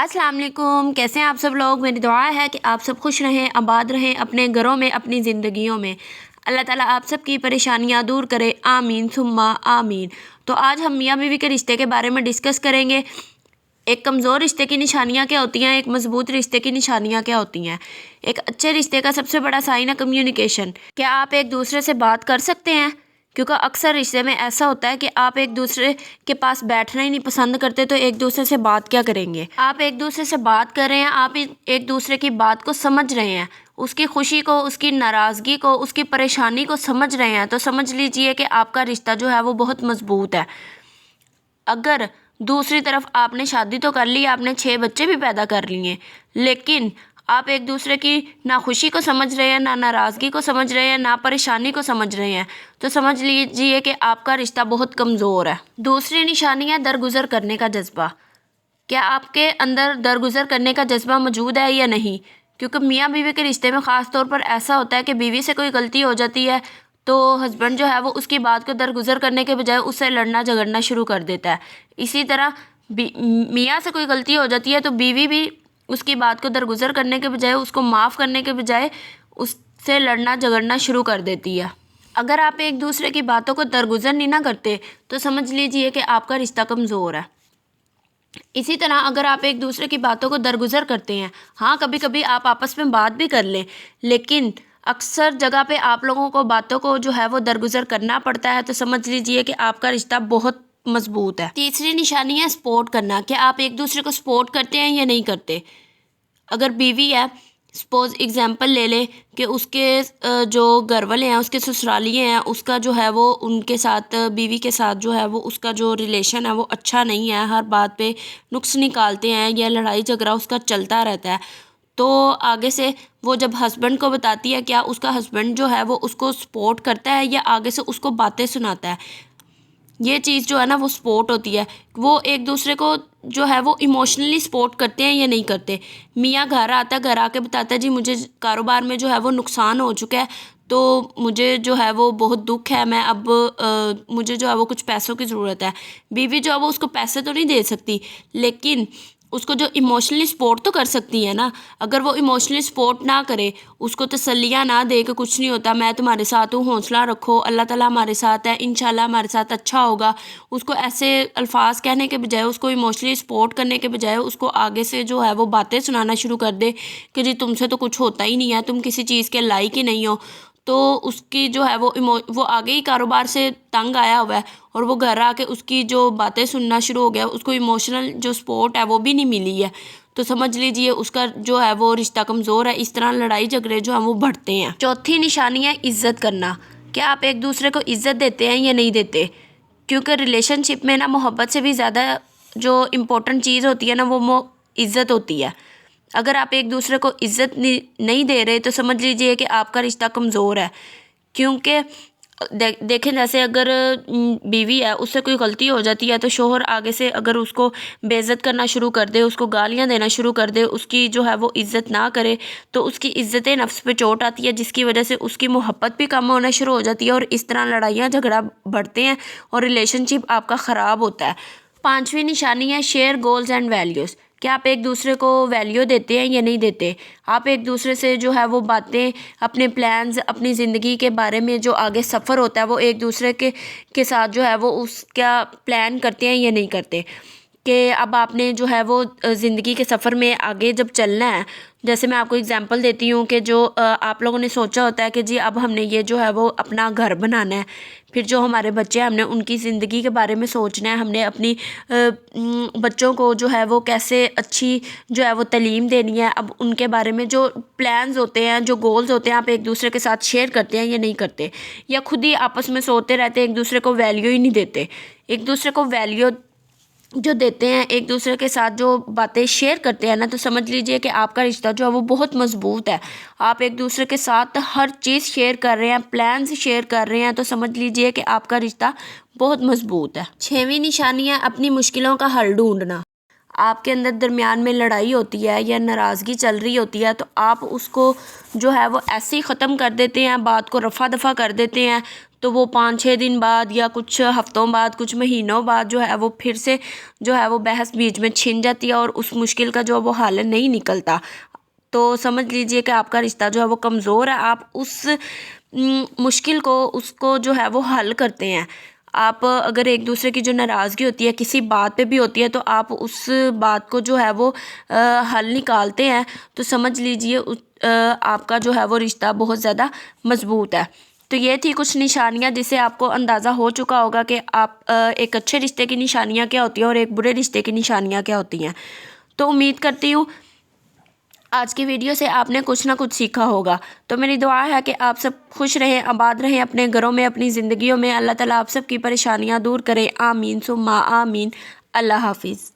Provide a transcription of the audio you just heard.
السلام علیکم، کیسے ہیں آپ سب لوگ؟ میری دعا ہے کہ آپ سب خوش رہیں، آباد رہیں اپنے گھروں میں، اپنی زندگیوں میں۔ اللہ تعالیٰ آپ سب کی پریشانیاں دور کرے، آمین ثم آمین۔ تو آج ہم میاں بیوی کے رشتے کے بارے میں ڈسکس کریں گے۔ ایک کمزور رشتے کی نشانیاں کیا ہوتی ہیں، ایک مضبوط رشتے کی نشانیاں کیا ہوتی ہیں۔ ایک اچھے رشتے کا سب سے بڑا سائن ہے کمیونیکیشن۔ کیا آپ ایک دوسرے سے بات کر سکتے ہیں؟ کیونکہ اکثر رشتے میں ایسا ہوتا ہے کہ آپ ایک دوسرے کے پاس بیٹھنا ہی نہیں پسند کرتے، تو ایک دوسرے سے بات کیا کریں گے؟ آپ ایک دوسرے سے بات کر رہے ہیں، آپ ایک دوسرے کی بات کو سمجھ رہے ہیں، اس کی خوشی کو، اس کی ناراضگی کو، اس کی پریشانی کو سمجھ رہے ہیں، تو سمجھ لیجئے کہ آپ کا رشتہ جو ہے وہ بہت مضبوط ہے۔ اگر دوسری طرف آپ نے شادی تو کر لی، آپ نے 6 بچے بھی پیدا کر لیے، لیکن آپ ایک دوسرے کی نہ خوشی کو سمجھ رہے ہیں، نہ ناراضگی کو سمجھ رہے ہیں، نہ پریشانی کو سمجھ رہے ہیں، تو سمجھ لیجئے کہ آپ کا رشتہ بہت کمزور ہے۔ دوسری نشانی ہے درگزر کرنے کا جذبہ۔ کیا آپ کے اندر درگزر کرنے کا جذبہ موجود ہے یا نہیں؟ کیونکہ میاں بیوی کے رشتے میں خاص طور پر ایسا ہوتا ہے کہ بیوی سے کوئی غلطی ہو جاتی ہے تو ہسبینڈ جو ہے وہ اس کی بات کو درگزر کرنے کے بجائے اس سے لڑنا جھگڑنا شروع کر دیتا ہے۔ اسی طرح میاں سے کوئی غلطی ہو جاتی ہے تو بیوی بھی اس کی بات کو درگزر کرنے کے بجائے، اس کو معاف کرنے کے بجائے اس سے لڑنا جھگڑنا شروع کر دیتی ہے۔ اگر آپ ایک دوسرے کی باتوں کو درگزر نہیں نہ کرتے تو سمجھ لیجئے کہ آپ کا رشتہ کمزور ہے۔ اسی طرح اگر آپ ایک دوسرے کی باتوں کو درگزر کرتے ہیں، ہاں کبھی کبھی آپ آپس میں بات بھی کر لیں، لیکن اکثر جگہ پہ آپ لوگوں کو باتوں کو جو ہے وہ درگزر کرنا پڑتا ہے، تو سمجھ لیجئے کہ آپ کا رشتہ بہت مضبوط ہے۔ تیسری نشانی ہے سپورٹ کرنا۔ کیا آپ ایک دوسرے کو سپورٹ کرتے ہیں یا نہیں کرتے؟ اگر بیوی ہے، سپوز ایگزامپل لے لیں کہ اس کے جو گھر والے ہیں، اس کے سسرالیے ہیں، اس کا جو ہے وہ ان کے ساتھ، بیوی کے ساتھ جو ہے وہ اس کا جو ریلیشن ہے وہ اچھا نہیں ہے، ہر بات پہ نقص نکالتے ہیں یا لڑائی جھگڑا اس کا چلتا رہتا ہے، تو آگے سے وہ جب ہسبینڈ کو بتاتی ہے، کیا اس کا ہسبینڈ جو ہے وہ اس کو سپورٹ کرتا ہے یا آگے سے اس کو باتیں سناتا ہے؟ یہ چیز جو ہے نا وہ سپورٹ ہوتی ہے۔ وہ ایک دوسرے کو جو ہے وہ ایموشنلی سپورٹ کرتے ہیں یا نہیں کرتے؟ میاں گھر آتا ہے، گھر آ کے بتاتا ہے جی مجھے کاروبار میں جو ہے وہ نقصان ہو چکا ہے، تو مجھے جو ہے وہ بہت دکھ ہے، میں اب مجھے جو ہے وہ کچھ پیسوں کی ضرورت ہے۔ بیوی جو ہے وہ اس کو پیسے تو نہیں دے سکتی، لیکن اس کو جو ایموشنلی سپورٹ تو کر سکتی ہے نا۔ اگر وہ ایموشنلی سپورٹ نہ کرے، اس کو تسلیاں نہ دے کہ کچھ نہیں ہوتا، میں تمہارے ساتھ ہوں، حوصلہ رکھو، اللہ تعالیٰ ہمارے ساتھ ہے، انشاءاللہ ہمارے ساتھ اچھا ہوگا، اس کو ایسے الفاظ کہنے کے بجائے، اس کو ایموشنلی سپورٹ کرنے کے بجائے اس کو آگے سے جو ہے وہ باتیں سنانا شروع کر دے کہ جی تم سے تو کچھ ہوتا ہی نہیں ہے، تم کسی چیز کے لائق ہی نہیں ہو، تو اس کی جو ہے وہ آگے ہی کاروبار سے تنگ آیا ہوا ہے اور وہ گھر آ کے اس کی جو باتیں سننا شروع ہو گیا، اس کو ایموشنل جو سپورٹ ہے وہ بھی نہیں ملی ہے، تو سمجھ لیجئے اس کا جو ہے وہ رشتہ کمزور ہے۔ اس طرح لڑائی جھگڑے جو ہیں وہ بڑھتے ہیں۔ چوتھی نشانی ہے عزت کرنا۔ کیا آپ ایک دوسرے کو عزت دیتے ہیں یا نہیں دیتے؟ کیونکہ ریلیشن شپ میں نا محبت سے بھی زیادہ جو امپورٹنٹ چیز ہوتی ہے نا وہ عزت ہوتی ہے۔ اگر آپ ایک دوسرے کو عزت نہیں دے رہے تو سمجھ لیجئے کہ آپ کا رشتہ کمزور ہے۔ کیونکہ دیکھیں جیسے اگر بیوی ہے، اس سے کوئی غلطی ہو جاتی ہے تو شوہر آگے سے اگر اس کو بے عزت کرنا شروع کر دے، اس کو گالیاں دینا شروع کر دے، اس کی جو ہے وہ عزت نہ کرے، تو اس کی عزت نفس پہ چوٹ آتی ہے، جس کی وجہ سے اس کی محبت بھی کم ہونا شروع ہو جاتی ہے، اور اس طرح لڑائیاں جھگڑا بڑھتے ہیں اور ریلیشن شپ آپ کا خراب ہوتا ہے۔ پانچویں نشانی ہے شیئر گولز اینڈ ویلیوز۔ کیا آپ ایک دوسرے کو ویلیو دیتے ہیں یا نہیں دیتے؟ آپ ایک دوسرے سے جو ہے وہ باتیں، اپنے پلانز، اپنی زندگی کے بارے میں جو آگے سفر ہوتا ہے وہ ایک دوسرے کے ساتھ جو ہے وہ اس کا پلان کرتے ہیں یا نہیں کرتے؟ کہ اب آپ نے جو ہے وہ زندگی کے سفر میں آگے جب چلنا ہے، جیسے میں آپ کو اگزامپل دیتی ہوں کہ جو آپ لوگوں نے سوچا ہوتا ہے کہ جی اب ہم نے یہ جو ہے وہ اپنا گھر بنانا ہے، پھر جو ہمارے بچے ہیں ہم نے ان کی زندگی کے بارے میں سوچنا ہے، ہم نے اپنی بچوں کو جو ہے وہ کیسے اچھی جو ہے وہ تعلیم دینی ہے، اب ان کے بارے میں جو پلانز ہوتے ہیں، جو گولز ہوتے ہیں، آپ ایک دوسرے کے ساتھ شیئر کرتے ہیں یا نہیں کرتے؟ یا خود ہی آپس میں سوتے رہتے، ایک دوسرے کو ویلیو ہی نہیں دیتے؟ ایک دوسرے کو ویلیو جو دیتے ہیں، ایک دوسرے کے ساتھ جو باتیں شیئر کرتے ہیں نا، تو سمجھ لیجئے کہ آپ کا رشتہ جو ہے وہ بہت مضبوط ہے۔ آپ ایک دوسرے کے ساتھ ہر چیز شیئر کر رہے ہیں، پلانز شیئر کر رہے ہیں، تو سمجھ لیجئے کہ آپ کا رشتہ بہت مضبوط ہے۔ چھویں نشانی ہے اپنی مشکلوں کا حل ڈھونڈنا۔ آپ کے اندر درمیان میں لڑائی ہوتی ہے یا ناراضگی چل رہی ہوتی ہے تو آپ اس کو جو ہے وہ ایسے ہی ختم کر دیتے ہیں، بات کو رفع دفع کر دیتے ہیں، تو وہ 5-6 دن بعد یا کچھ ہفتوں بعد کچھ مہینوں بعد جو ہے وہ پھر سے جو ہے وہ بحث بیچ میں چھن جاتی ہے اور اس مشکل کا جو وہ حل نہیں نکلتا، تو سمجھ لیجئے کہ آپ کا رشتہ جو ہے وہ کمزور ہے۔ آپ اس مشکل کو اس کو جو ہے وہ حل کرتے ہیں۔ آپ اگر ایک دوسرے کی جو ناراضگی ہوتی ہے کسی بات پہ بھی ہوتی ہے تو آپ اس بات کو جو ہے وہ حل نکالتے ہیں، تو سمجھ لیجئے آپ کا جو ہے وہ رشتہ بہت زیادہ مضبوط ہے۔ تو یہ تھی کچھ نشانیاں جس سے آپ کو اندازہ ہو چکا ہوگا کہ آپ ایک اچھے رشتے کی نشانیاں کیا ہوتی ہیں اور ایک برے رشتے کی نشانیاں کیا ہوتی ہیں۔ تو امید کرتی ہوں آج کی ویڈیو سے آپ نے کچھ نہ کچھ سیکھا ہوگا۔ تو میری دعا ہے کہ آپ سب خوش رہیں، آباد رہیں اپنے گھروں میں، اپنی زندگیوں میں۔ اللہ تعالیٰ آپ سب کی پریشانیاں دور کرے، آمین ثم آمین۔ اللہ حافظ۔